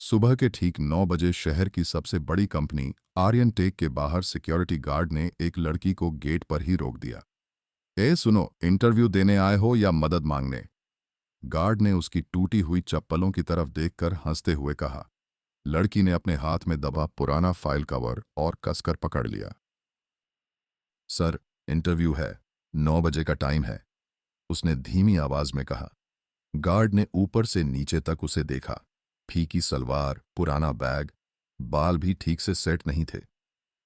सुबह के ठीक 9 बजे शहर की सबसे बड़ी कंपनी आर्यन टेक के बाहर सिक्योरिटी गार्ड ने एक लड़की को गेट पर ही रोक दिया। सुनो, इंटरव्यू देने आए हो या मदद मांगने? गार्ड ने उसकी टूटी हुई चप्पलों की तरफ देखकर हंसते हुए कहा। लड़की ने अपने हाथ में दबा पुराना फाइल कवर और कसकर पकड़ लिया। सर, इंटरव्यू है, 9 बजे का टाइम है, उसने धीमी आवाज में कहा। गार्ड ने ऊपर से नीचे तक उसे देखा। फीकी सलवार, पुराना बैग, बाल भी ठीक से सेट नहीं थे।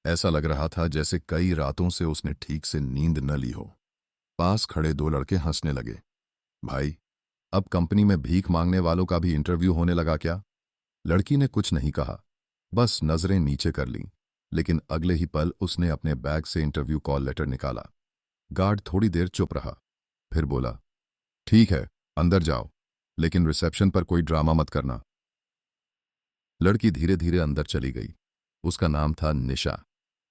ऐसा लग रहा था जैसे कई रातों से उसने ठीक से नींद न ली हो। पास खड़े दो लड़के हंसने लगे। भाई, अब कंपनी में भीख मांगने वालों का भी इंटरव्यू होने लगा क्या? लड़की ने कुछ नहीं कहा, बस नजरें नीचे कर लीं। लेकिन अगले ही पल उसने अपने बैग से इंटरव्यू कॉल लेटर निकाला। गार्ड थोड़ी देर चुप रहा, फिर बोला, ठीक है, अंदर जाओ, लेकिन रिसेप्शन पर कोई ड्रामा मत करना। लड़की धीरे धीरे अंदर चली गई। उसका नाम था निशा,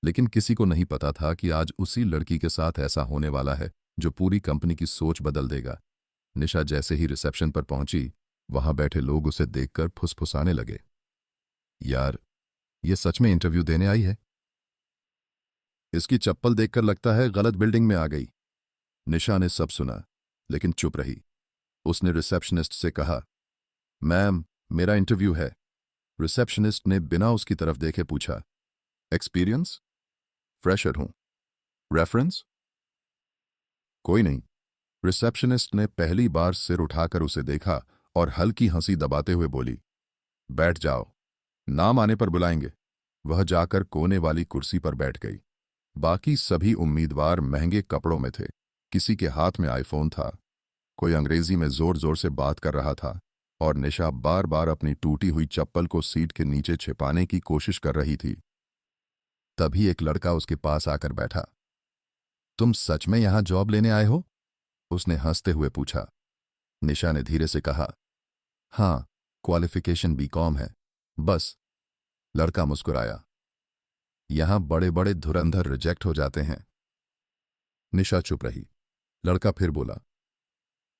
लेकिन किसी को नहीं पता था कि आज उसी लड़की के साथ ऐसा होने वाला है जो पूरी कंपनी की सोच बदल देगा। निशा जैसे ही रिसेप्शन पर पहुंची, वहां बैठे लोग उसे देखकर फुसफुसाने लगे। यार, ये सच में इंटरव्यू देने आई है? इसकी चप्पल देखकर लगता है गलत बिल्डिंग में आ गई। निशा ने सब सुना, लेकिन चुप रही। उसने रिसेप्शनिस्ट से कहा, मैम, मेरा इंटरव्यू है। रिसेप्शनिस्ट ने बिना उसकी तरफ देखे पूछा, एक्सपीरियंस? फ्रेशर हूं। रेफरेंस? कोई नहीं। रिसेप्शनिस्ट ने पहली बार सिर उठाकर उसे देखा और हल्की हंसी दबाते हुए बोली, बैठ जाओ, नाम आने पर बुलाएंगे। वह जाकर कोने वाली कुर्सी पर बैठ गई। बाकी सभी उम्मीदवार महंगे कपड़ों में थे। किसी के हाथ में आईफोन था, कोई अंग्रेजी में जोर जोर से बात कर रहा था, और निशा बार बार अपनी टूटी हुई चप्पल को सीट के नीचे छिपाने की कोशिश कर रही थी। तभी एक लड़का उसके पास आकर बैठा। तुम सच में यहां जॉब लेने आए हो? उसने हंसते हुए पूछा। निशा ने धीरे से कहा, हां, क्वालिफिकेशन बीकॉम है, बस। लड़का मुस्कुराया। यहां बड़े बड़े धुरंधर रिजेक्ट हो जाते हैं। निशा चुप रही। लड़का फिर बोला,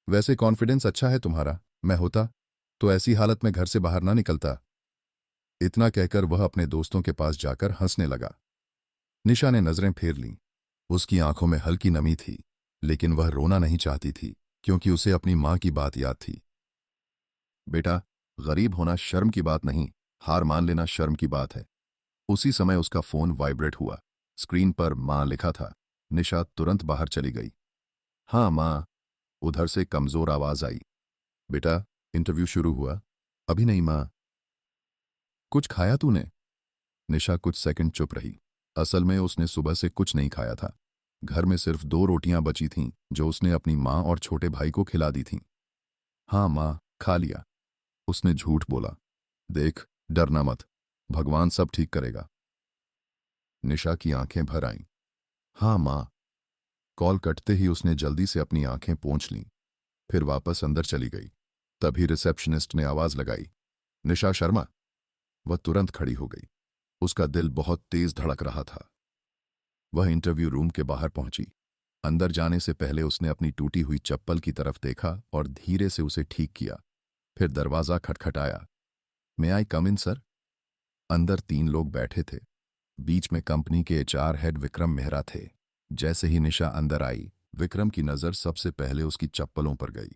वैसे कॉन्फिडेंस अच्छा है तुम्हारा, मैं होता तो ऐसी हालत में घर से बाहर ना निकलता। इतना कहकर वह अपने दोस्तों के पास जाकर हंसने लगा। निशा ने नजरें फेर लीं। उसकी आंखों में हल्की नमी थी, लेकिन वह रोना नहीं चाहती थी, क्योंकि उसे अपनी मां की बात याद थी। बेटा, गरीब होना शर्म की बात नहीं, हार मान लेना शर्म की बात है। उसी समय उसका फोन वाइब्रेट हुआ। स्क्रीन पर मां लिखा था। निशा तुरंत बाहर चली गई। हाँ मां, उधर से कमजोर आवाज आई। बेटा, इंटरव्यू शुरू हुआ? अभी नहीं मां। कुछ खाया तूने? निशा कुछ सेकंड चुप रही। असल में उसने सुबह से कुछ नहीं खाया था। घर में सिर्फ 2 रोटियां बची थीं, जो उसने अपनी मां और छोटे भाई को खिला दी थीं। हाँ मां, खा लिया, उसने झूठ बोला। देख, डरना मत, भगवान सब ठीक करेगा। निशा की आंखें भर आईं। हाँ मां। कॉल कटते ही उसने जल्दी से अपनी आंखें पोंछ लीं, फिर वापस अंदर चली गई। तभी रिसेप्शनिस्ट ने आवाज लगाई, निशा शर्मा। वह तुरंत खड़ी हो गई। उसका दिल बहुत तेज धड़क रहा था। वह इंटरव्यू रूम के बाहर पहुंची। अंदर जाने से पहले उसने अपनी टूटी हुई चप्पल की तरफ देखा और धीरे से उसे ठीक किया। फिर दरवाजा खटखटाया। मे आई कम इन सर? अंदर 3 लोग बैठे थे। बीच में कंपनी के एचआर हेड विक्रम मेहरा थे। जैसे ही निशा अंदर आई, विक्रम की नजर सबसे पहले उसकी चप्पलों पर गई।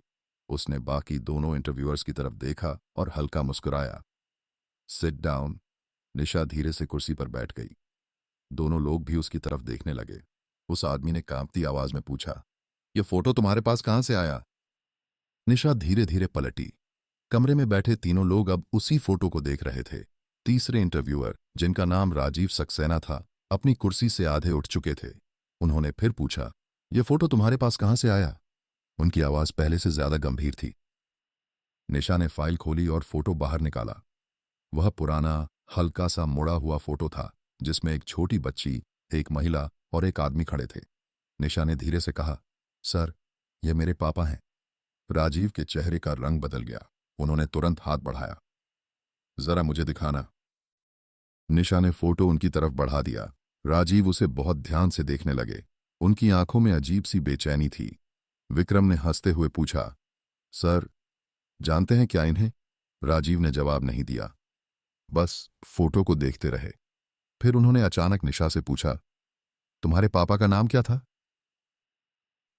उसने बाकी दोनों इंटरव्यूअर्स की तरफ देखा और हल्का मुस्कुराया। Sit down. निशा धीरे से कुर्सी पर बैठ गई। दोनों लोग भी उसकी तरफ देखने लगे। उस आदमी ने कांपती आवाज में पूछा, यह फोटो तुम्हारे पास कहां से आया? निशा धीरे धीरे पलटी। कमरे में बैठे तीनों लोग अब उसी फोटो को देख रहे थे। तीसरे इंटरव्यूअर, जिनका नाम राजीव सक्सेना था, अपनी कुर्सी से आधे उठ चुके थे। उन्होंने फिर पूछा, यह फोटो तुम्हारे पास कहां से आया? उनकी आवाज पहले से ज्यादा गंभीर थी। निशा ने फाइल खोली और फोटो बाहर निकाला। वह पुराना, हल्का सा मुड़ा हुआ फोटो था, जिसमें एक छोटी बच्ची, एक महिला और एक आदमी खड़े थे। निशा ने धीरे से कहा, सर, ये मेरे पापा हैं। राजीव के चेहरे का रंग बदल गया। उन्होंने तुरंत हाथ बढ़ाया। जरा मुझे दिखाना। निशा ने फोटो उनकी तरफ बढ़ा दिया। राजीव उसे बहुत ध्यान से देखने लगे। उनकी आंखों में अजीब सी बेचैनी थी। विक्रम ने हंसते हुए पूछा, सर, जानते हैं क्या इन्हें? राजीव ने जवाब नहीं दिया। बस फोटो को देखते रहे। फिर उन्होंने अचानक निशा से पूछा, तुम्हारे पापा का नाम क्या था?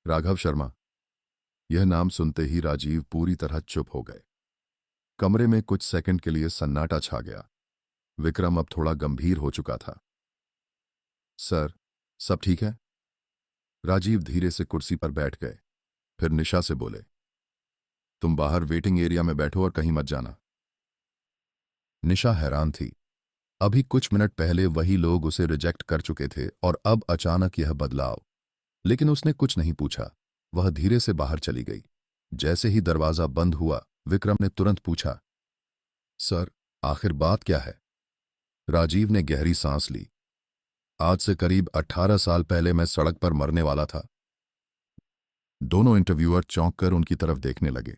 राघव शर्मा। यह नाम सुनते ही राजीव पूरी तरह चुप हो गए। कमरे में कुछ सेकंड के लिए सन्नाटा छा गया। विक्रम अब थोड़ा गंभीर हो चुका था। सर, सब ठीक है? राजीव धीरे से कुर्सी पर बैठ गए। फिर निशा से बोले, तुम बाहर वेटिंग एरिया में बैठो और कहीं मत जाना। निशा हैरान थी। अभी कुछ मिनट पहले वही लोग उसे रिजेक्ट कर चुके थे और अब अचानक यह बदलाव। लेकिन उसने कुछ नहीं पूछा। वह धीरे से बाहर चली गई। जैसे ही दरवाजा बंद हुआ, विक्रम ने तुरंत पूछा, सर, आखिर बात क्या है? राजीव ने गहरी सांस ली। आज से करीब 18 साल पहले मैं सड़क पर मरने वाला था। दोनों इंटरव्यूअर चौंक कर उनकी तरफ देखने लगे।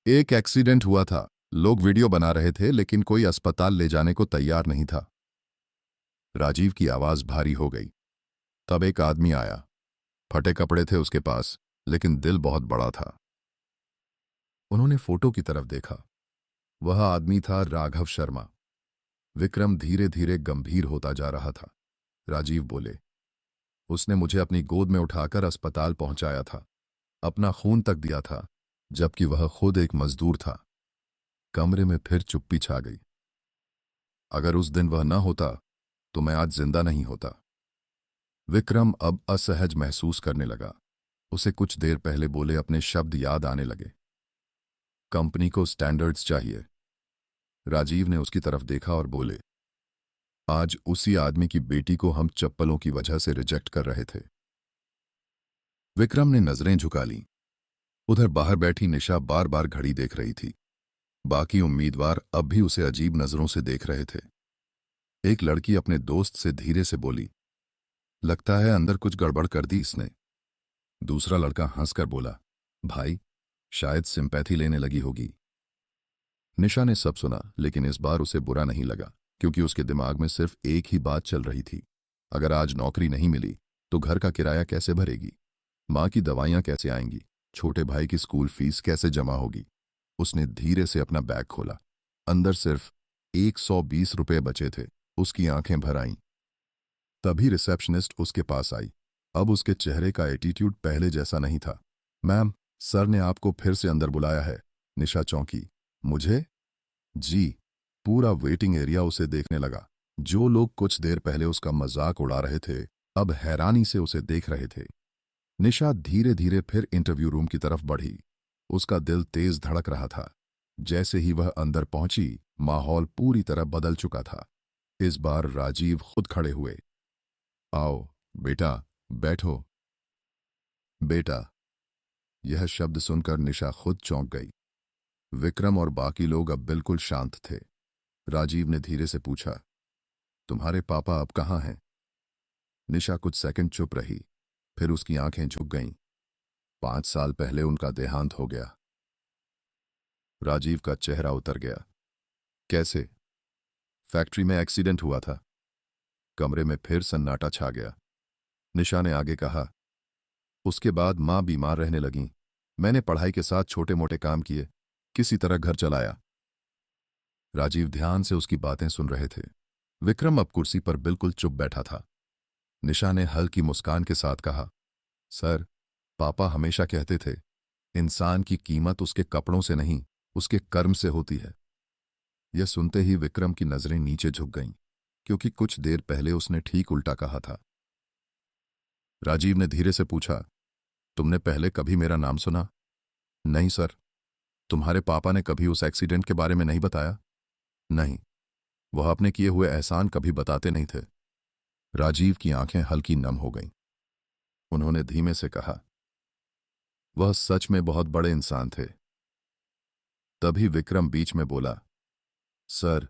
एक एक्सीडेंट हुआ था। लोग वीडियो बना रहे थे, लेकिन कोई अस्पताल ले जाने को तैयार नहीं था। राजीव की आवाज भारी हो गई। तब एक आदमी आया। फटे कपड़े थे उसके पास, लेकिन दिल बहुत बड़ा था। उन्होंने फोटो की तरफ देखा। वह आदमी था राघव शर्मा। विक्रम धीरे धीरे गंभीर होता जा रहा था। राजीव बोले, उसने मुझे अपनी गोद में उठाकर अस्पताल पहुंचाया था, अपना खून तक दिया था, जबकि वह खुद एक मजदूर था। कमरे में फिर चुप्पी छा गई। अगर उस दिन वह न होता तो मैं आज जिंदा नहीं होता। विक्रम अब असहज महसूस करने लगा। उसे कुछ देर पहले बोले अपने शब्द याद आने लगे। कंपनी को स्टैंडर्ड्स चाहिए। राजीव ने उसकी तरफ देखा और बोले, आज उसी आदमी की बेटी को हम चप्पलों की वजह से रिजेक्ट कर रहे थे। विक्रम ने नजरें झुका लीं। उधर बाहर बैठी निशा बार बार घड़ी देख रही थी। बाकी उम्मीदवार अब भी उसे अजीब नजरों से देख रहे थे। एक लड़की अपने दोस्त से धीरे से बोली, लगता है अंदर कुछ गड़बड़ कर दी इसने। दूसरा लड़का हंसकर बोला, भाई, शायद सिंपैथी लेने लगी होगी। निशा ने सब सुना, लेकिन इस बार उसे बुरा नहीं लगा, क्योंकि उसके दिमाग में सिर्फ एक ही बात चल रही थी। अगर आज नौकरी नहीं मिली तो घर का किराया कैसे भरेगी? माँ की दवाइयाँ कैसे आएंगी? छोटे भाई की स्कूल फीस कैसे जमा होगी? उसने धीरे से अपना बैग खोला। अंदर सिर्फ 120 रुपये बचे थे। उसकी आंखें भर आईं। तभी रिसेप्शनिस्ट उसके पास आई। अब उसके चेहरे का एटीट्यूड पहले जैसा नहीं था। मैम, सर ने आपको फिर से अंदर बुलाया है। निशा चौंकी। मुझे? जी। पूरा वेटिंग एरिया उसे देखने लगा। जो लोग कुछ देर पहले उसका मजाक उड़ा रहे थे, अब हैरानी से उसे देख रहे थे। निशा धीरे धीरे फिर इंटरव्यू रूम की तरफ बढ़ी। उसका दिल तेज धड़क रहा था। जैसे ही वह अंदर पहुंची, माहौल पूरी तरह बदल चुका था। इस बार राजीव खुद खड़े हुए। आओ बेटा, बैठो। बेटा, यह शब्द सुनकर निशा खुद चौंक गई। विक्रम और बाकी लोग अब बिल्कुल शांत थे। राजीव ने धीरे से पूछा, तुम्हारे पापा अब कहाँ हैं? निशा कुछ सेकंड चुप रही। फिर उसकी आंखें झुक गईं। 5 साल पहले उनका देहांत हो गया। राजीव का चेहरा उतर गया। कैसे? फैक्ट्री में एक्सीडेंट हुआ था। कमरे में फिर सन्नाटा छा गया। निशा ने आगे कहा, उसके बाद मां बीमार रहने लगीं। मैंने पढ़ाई के साथ छोटे मोटे काम किए, किसी तरह घर चलाया। राजीव ध्यान से उसकी बातें सुन रहे थे। विक्रम अब कुर्सी पर बिल्कुल चुप बैठा था। निशा ने हल्की मुस्कान के साथ कहा, सर, पापा हमेशा कहते थे, इंसान की कीमत उसके कपड़ों से नहीं, उसके कर्म से होती है। यह सुनते ही विक्रम की नजरें नीचे झुक गईं, क्योंकि कुछ देर पहले उसने ठीक उल्टा कहा था। राजीव ने धीरे से पूछा, तुमने पहले कभी मेरा नाम सुना? नहीं सर। तुम्हारे पापा ने कभी उस एक्सीडेंट के बारे में नहीं बताया? नहीं, वह अपने किए हुए एहसान कभी बताते नहीं थे। राजीव की आंखें हल्की नम हो गईं। उन्होंने धीमे से कहा, वह सच में बहुत बड़े इंसान थे। तभी विक्रम बीच में बोला, सर,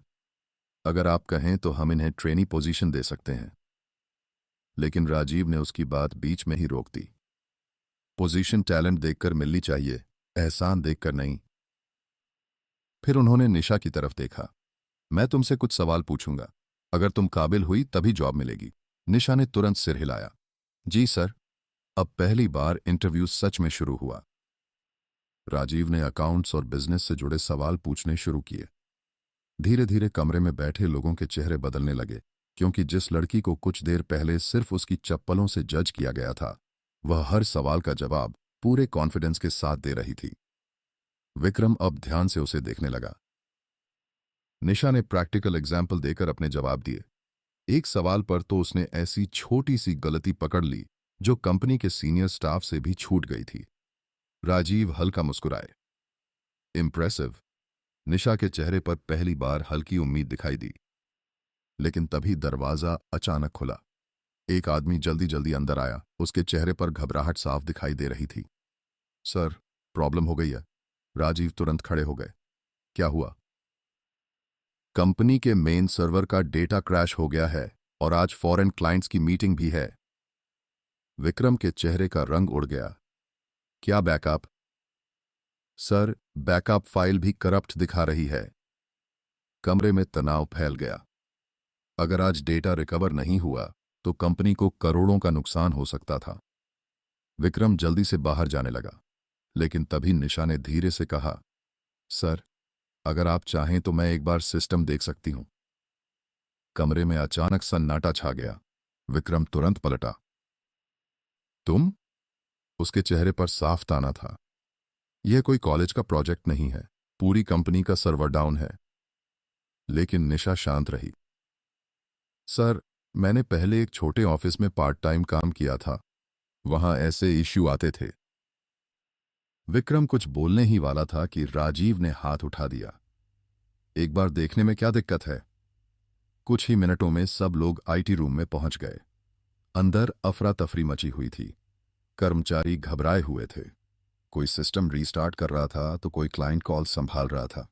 अगर आप कहें तो हम इन्हें ट्रेनी पोजीशन दे सकते हैं। लेकिन राजीव ने उसकी बात बीच में ही रोक दी। पोजीशन टैलेंट देखकर मिलनी चाहिए, एहसान देखकर नहीं। फिर उन्होंने निशा की तरफ देखा। मैं तुमसे कुछ सवाल पूछूंगा, अगर तुम काबिल हुई तभी जॉब मिलेगी। निशा ने तुरंत सिर हिलाया। जी सर। अब पहली बार इंटरव्यू सच में शुरू हुआ। राजीव ने अकाउंट्स और बिजनेस से जुड़े सवाल पूछने शुरू किए। धीरे धीरे कमरे में बैठे लोगों के चेहरे बदलने लगे, क्योंकि जिस लड़की को कुछ देर पहले सिर्फ उसकी चप्पलों से जज किया गया था, वह हर सवाल का जवाब पूरे कॉन्फिडेंस के साथ दे रही थी। विक्रम अब ध्यान से उसे देखने लगा। निशा ने प्रैक्टिकल एग्जाम्पल देकर अपने जवाब दिए। एक सवाल पर तो उसने ऐसी छोटी सी गलती पकड़ ली जो कंपनी के सीनियर स्टाफ से भी छूट गई थी। राजीव हल्का मुस्कुराए। इम्प्रेसिव। निशा के चेहरे पर पहली बार हल्की उम्मीद दिखाई दी। लेकिन तभी दरवाजा अचानक खुला। एक आदमी जल्दी जल्दी अंदर आया। उसके चेहरे पर घबराहट साफ दिखाई दे रही थी। सर, प्रॉब्लम हो गई है। राजीव तुरंत खड़े हो गए। क्या हुआ? कंपनी के मेन सर्वर का डेटा क्रैश हो गया है और आज फॉरेन क्लाइंट्स की मीटिंग भी है। विक्रम के चेहरे का रंग उड़ गया। क्या बैकअप? सर, बैकअप फाइल भी करप्ट दिखा रही है। कमरे में तनाव फैल गया। अगर आज डेटा रिकवर नहीं हुआ तो कंपनी को करोड़ों का नुकसान हो सकता था। विक्रम जल्दी से बाहर जाने लगा, लेकिन तभी निशा ने धीरे से कहा, सर, अगर आप चाहें तो मैं एक बार सिस्टम देख सकती हूं। कमरे में अचानक सन्नाटा छा गया। विक्रम तुरंत पलटा। तुम? उसके चेहरे पर साफ ताना था। यह कोई कॉलेज का प्रोजेक्ट नहीं है, पूरी कंपनी का सर्वर डाउन है। लेकिन निशा शांत रही। सर, मैंने पहले एक छोटे ऑफिस में पार्ट टाइम काम किया था, वहां ऐसे इश्यू आते थे। विक्रम कुछ बोलने ही वाला था कि राजीव ने हाथ उठा दिया। एक बार देखने में क्या दिक्कत है? कुछ ही मिनटों में सब लोग आईटी रूम में पहुंच गए। अंदर अफरा तफरी मची हुई थी। कर्मचारी घबराए हुए थे। कोई सिस्टम रीस्टार्ट कर रहा था तो कोई क्लाइंट कॉल संभाल रहा था।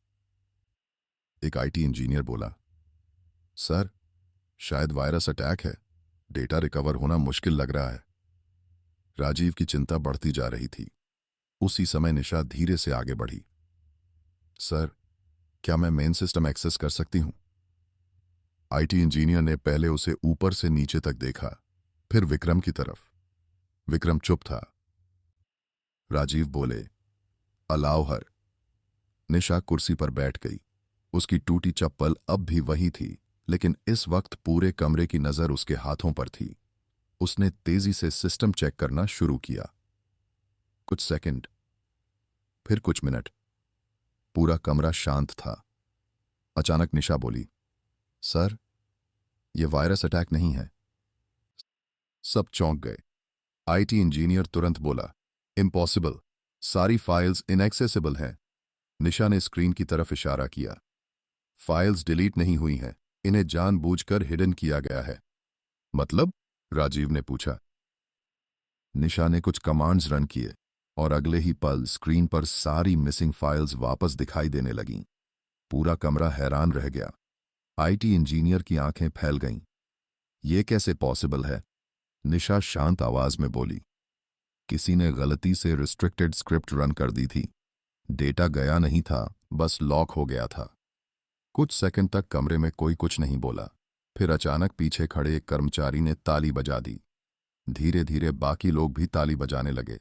एक आईटी इंजीनियर बोला, सर, शायद वायरस अटैक है। डेटा रिकवर होना मुश्किल लग रहा है। राजीव की चिंता बढ़ती जा रही थी। उसी समय निशा धीरे से आगे बढ़ी। सर, क्या मैं मेन सिस्टम एक्सेस कर सकती हूं? आईटी इंजीनियर ने पहले उसे ऊपर से नीचे तक देखा, फिर विक्रम की तरफ। विक्रम चुप था। राजीव बोले, अलाउ हर। निशा कुर्सी पर बैठ गई। उसकी टूटी चप्पल अब भी वही थी, लेकिन इस वक्त पूरे कमरे की नजर उसके हाथों पर थी। उसने तेजी से सिस्टम चेक करना शुरू किया। कुछ सेकंड, फिर कुछ मिनट। पूरा कमरा शांत था। अचानक निशा बोली, सर, यह वायरस अटैक नहीं है। सब चौंक गए। आईटी इंजीनियर तुरंत बोला, इम्पॉसिबल, सारी फाइल्स इनएक्सेसिबल हैं। निशा ने स्क्रीन की तरफ इशारा किया। फाइल्स डिलीट नहीं हुई हैं, इन्हें जानबूझकर हिडन किया गया है। मतलब? राजीव ने पूछा। निशा ने कुछ कमांड्स रन किए और अगले ही पल स्क्रीन पर सारी मिसिंग फाइल्स वापस दिखाई देने लगीं। पूरा कमरा हैरान रह गया। आईटी इंजीनियर की आंखें फैल गईं। ये कैसे पॉसिबल है? निशा शांत आवाज में बोली, किसी ने गलती से रिस्ट्रिक्टेड स्क्रिप्ट रन कर दी थी। डेटा गया नहीं था, बस लॉक हो गया था। कुछ सेकंड तक कमरे में कोई कुछ नहीं बोला। फिर अचानक पीछे खड़े एक कर्मचारी ने ताली बजा दी। धीरे धीरे बाकी लोग भी ताली बजाने लगे।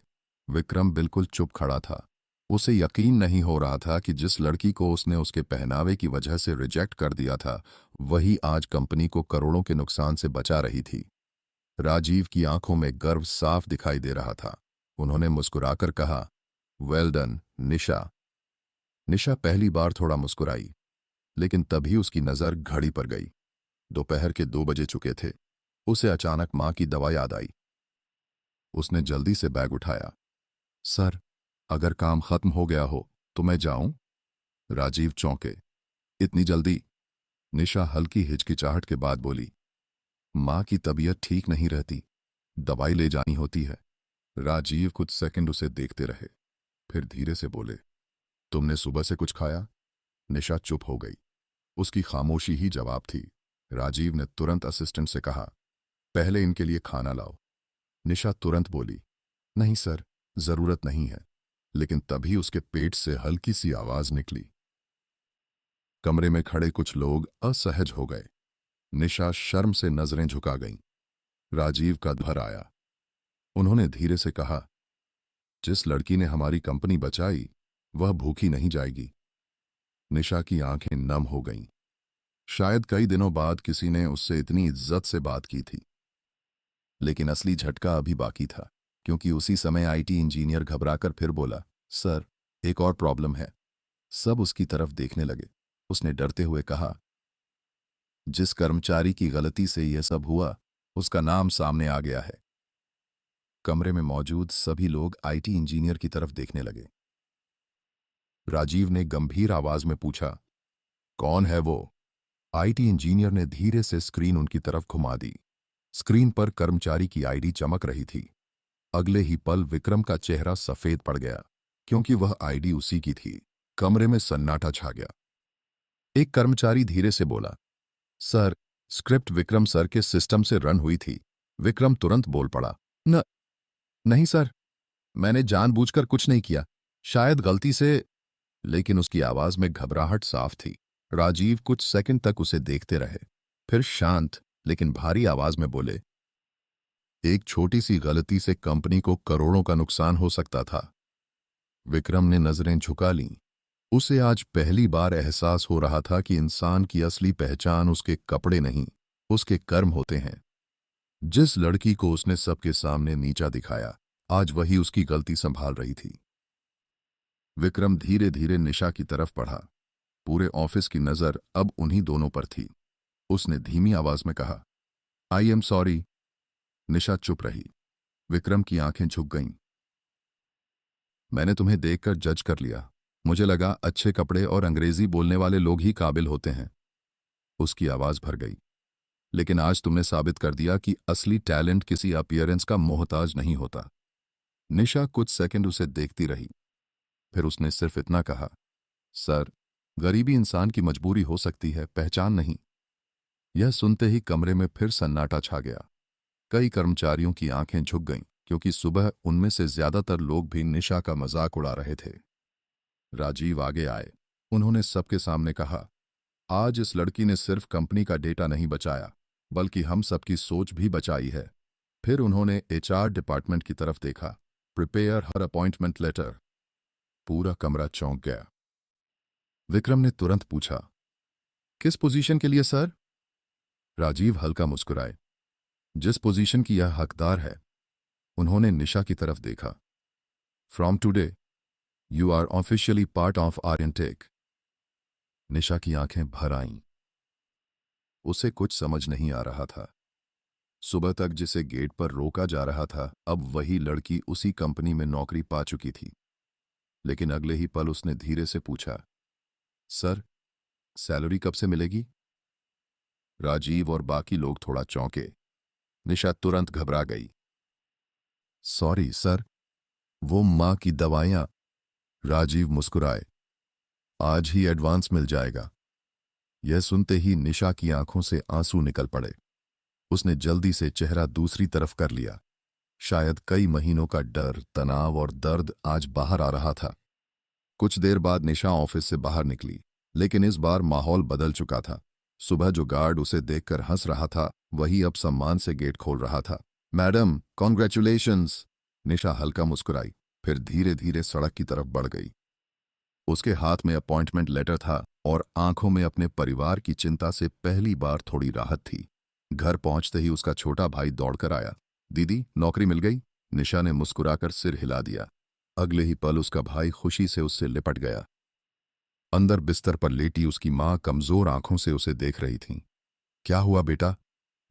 विक्रम बिल्कुल चुप खड़ा था। उसे यकीन नहीं हो रहा था कि जिस लड़की को उसने उसके पहनावे की वजह से रिजेक्ट कर दिया था, वही आज कंपनी को करोड़ों के नुकसान से बचा रही थी। राजीव की आंखों में गर्व साफ दिखाई दे रहा था। उन्होंने मुस्कुराकर कहा, वेल डन, निशा। निशा पहली बार थोड़ा मुस्कुराई, लेकिन तभी उसकी नजर घड़ी पर गई। दोपहर के 2 बजे चुके थे। उसे अचानक मां की दवा याद आई। उसने जल्दी से बैग उठाया। सर, अगर काम खत्म हो गया हो तो मैं जाऊं? राजीव चौंके। इतनी जल्दी? निशा हल्की हिचकिचाहट के बाद बोली, मां की तबीयत ठीक नहीं रहती, दवाई ले जानी होती है। राजीव कुछ सेकंड उसे देखते रहे, फिर धीरे से बोले, तुमने सुबह से कुछ खाया? निशा चुप हो गई। उसकी खामोशी ही जवाब थी। राजीव ने तुरंत असिस्टेंट से कहा, पहले इनके लिए खाना लाओ। निशा तुरंत बोली, नहीं सर, जरूरत नहीं है। लेकिन तभी उसके पेट से हल्की सी आवाज निकली। कमरे में खड़े कुछ लोग असहज हो गए। निशा शर्म से नजरें झुका गईं। राजीव का भर आया। उन्होंने धीरे से कहा, जिस लड़की ने हमारी कंपनी बचाई, वह भूखी नहीं जाएगी। निशा की आंखें नम हो गईं। शायद कई दिनों बाद किसी ने उससे इतनी इज्जत से बात की थी। लेकिन असली झटका अभी बाकी था, क्योंकि उसी समय आईटी इंजीनियर घबराकर फिर बोला, सर, एक और प्रॉब्लम है। सब उसकी तरफ देखने लगे। उसने डरते हुए कहा, जिस कर्मचारी की गलती से यह सब हुआ, उसका नाम सामने आ गया है। कमरे में मौजूद सभी लोग आईटी इंजीनियर की तरफ देखने लगे। राजीव ने गंभीर आवाज में पूछा, कौन है वो? आईटी इंजीनियर ने धीरे से स्क्रीन उनकी तरफ घुमा दी। स्क्रीन पर कर्मचारी की आईडी चमक रही थी। अगले ही पल विक्रम का चेहरा सफेद पड़ गया, क्योंकि वह आईडी उसी की थी। कमरे में सन्नाटा छा गया। एक कर्मचारी धीरे से बोला, सर, स्क्रिप्ट विक्रम सर के सिस्टम से रन हुई थी। विक्रम तुरंत बोल पड़ा, नहीं सर, मैंने जानबूझकर कुछ नहीं किया, शायद गलती से। लेकिन उसकी आवाज में घबराहट साफ थी। राजीव कुछ सेकंड तक उसे देखते रहे, फिर शांत लेकिन भारी आवाज में बोले, एक छोटी सी गलती से कंपनी को करोड़ों का नुकसान हो सकता था। विक्रम ने नजरें झुका लीं। उसे आज पहली बार एहसास हो रहा था कि इंसान की असली पहचान उसके कपड़े नहीं, उसके कर्म होते हैं। जिस लड़की को उसने सबके सामने नीचा दिखाया, आज वही उसकी गलती संभाल रही थी। विक्रम धीरे धीरे निशा की तरफ बढ़ा। पूरे ऑफिस की नजर अब उन्हीं दोनों पर थी। उसने धीमी आवाज में कहा, आई एम सॉरी। निशा चुप रही। विक्रम की आंखें झुक गईं। मैंने तुम्हें देखकर जज कर लिया। मुझे लगा अच्छे कपड़े और अंग्रेजी बोलने वाले लोग ही काबिल होते हैं। उसकी आवाज भर गई। लेकिन आज तुमने साबित कर दिया कि असली टैलेंट किसी अपीयरेंस का मोहताज नहीं होता। निशा कुछ सेकंड उसे देखती रही। फिर उसने सिर्फ इतना कहा, सर, गरीबी इंसान की मजबूरी हो सकती है, पहचान नहीं। यह सुनते ही कमरे में फिर सन्नाटा छा गया। कई कर्मचारियों की आंखें झुक गईं, क्योंकि सुबह उनमें से ज्यादातर लोग भी निशा का मजाक उड़ा रहे थे। राजीव आगे आए। उन्होंने सबके सामने कहा, आज इस लड़की ने सिर्फ कंपनी का डेटा नहीं बचाया, बल्कि हम सबकी सोच भी बचाई है। फिर उन्होंने एचआर डिपार्टमेंट की तरफ देखा। Prepare her appointment letter. पूरा कमरा चौंक गया। विक्रम ने तुरंत पूछा, किस पोजीशन के लिए सर? राजीव हल्का मुस्कुराए, जिस पोजीशन की यह हकदार है। उन्होंने निशा की तरफ देखा। From today you are officially part of Aryantech. Nisha की आंखें भर आईं। उसे कुछ समझ नहीं आ रहा था। सुबह तक जिसे गेट पर रोका जा रहा था, अब वही लड़की उसी कंपनी में नौकरी पा चुकी थी। लेकिन अगले ही पल उसने धीरे से पूछा, सर, सैलरी कब से मिलेगी? राजीव और बाकी लोग थोड़ा चौंके। निशा तुरंत घबरा गई। सॉरी सर, वो मां की दवाइयां। राजीव मुस्कुराए, आज ही एडवांस मिल जाएगा। यह सुनते ही निशा की आंखों से आंसू निकल पड़े। उसने जल्दी से चेहरा दूसरी तरफ कर लिया। शायद कई महीनों का डर, तनाव और दर्द आज बाहर आ रहा था। कुछ देर बाद निशा ऑफिस से बाहर निकली, लेकिन इस बार माहौल बदल चुका था। सुबह जो गार्ड उसे देखकर हंस रहा था, वही अब सम्मान से गेट खोल रहा था। Madam, congratulations. निशा हल्का मुस्कुराई, फिर धीरे धीरे सड़क की तरफ बढ़ गई। उसके हाथ में अपॉइंटमेंट लेटर था और आंखों में अपने परिवार की चिंता से पहली बार थोड़ी राहत थी। घर पहुंचते ही उसका छोटा भाई दौड़कर आया। दीदी, नौकरी मिल गई? निशा ने मुस्कुराकर सिर हिला दिया। अगले ही पल उसका भाई खुशी से उससे लिपट गया। अंदर बिस्तर पर लेटी उसकी मां कमजोर आंखों से उसे देख रही थी। क्या हुआ बेटा?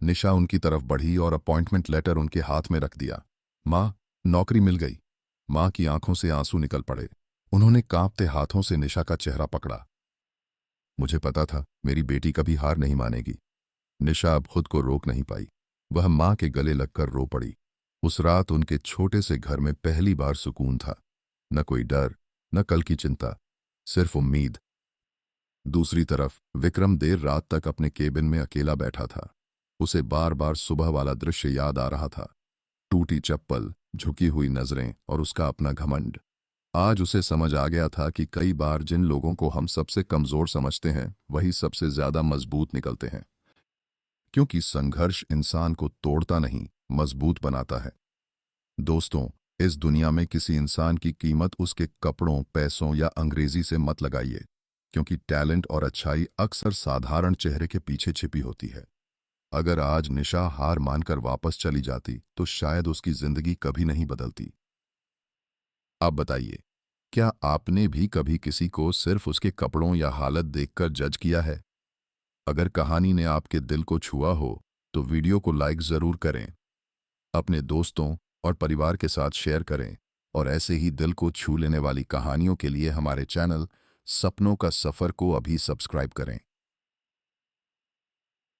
निशा उनकी तरफ बढ़ी और अपॉइंटमेंट लेटर उनके हाथ में रख दिया। मां, नौकरी मिल गई। मां की आंखों से आंसू निकल पड़े। उन्होंने कांपते हाथों से निशा का चेहरा पकड़ा। मुझे पता था मेरी बेटी कभी हार नहीं मानेगी। निशा अब खुद को रोक नहीं पाई। वह मां के गले लगकर रो पड़ी। उस रात उनके छोटे से घर में पहली बार सुकून था। न कोई डर, न कल की चिंता, सिर्फ उम्मीद। दूसरी तरफ विक्रम देर रात तक अपने केबिन में अकेला बैठा था। उसे बार बार सुबह वाला दृश्य याद आ रहा था। टूटी चप्पल, झुकी हुई नजरें और उसका अपना घमंड। आज उसे समझ आ गया था कि कई बार जिन लोगों को हम सबसे कमजोर समझते हैं, वही सबसे ज्यादा मजबूत निकलते हैं। क्योंकि संघर्ष इंसान को तोड़ता नहीं, मजबूत बनाता है। दोस्तों, इस दुनिया में किसी इंसान की कीमत उसके कपड़ों, पैसों या अंग्रेजी से मत लगाइए। क्योंकि टैलेंट और अच्छाई अक्सर साधारण चेहरे के पीछे छिपी होती है। अगर आज निशा हार मानकर वापस चली जाती तो शायद उसकी जिंदगी कभी नहीं बदलती। अब बताइए, क्या आपने भी कभी किसी को सिर्फ उसके कपड़ों या हालत देखकर जज किया है? अगर कहानी ने आपके दिल को छुआ हो तो वीडियो को लाइक ज़रूर करें, अपने दोस्तों और परिवार के साथ शेयर करें और ऐसे ही दिल को छू लेने वाली कहानियों के लिए हमारे चैनल सपनों का सफ़र को अभी सब्सक्राइब करें।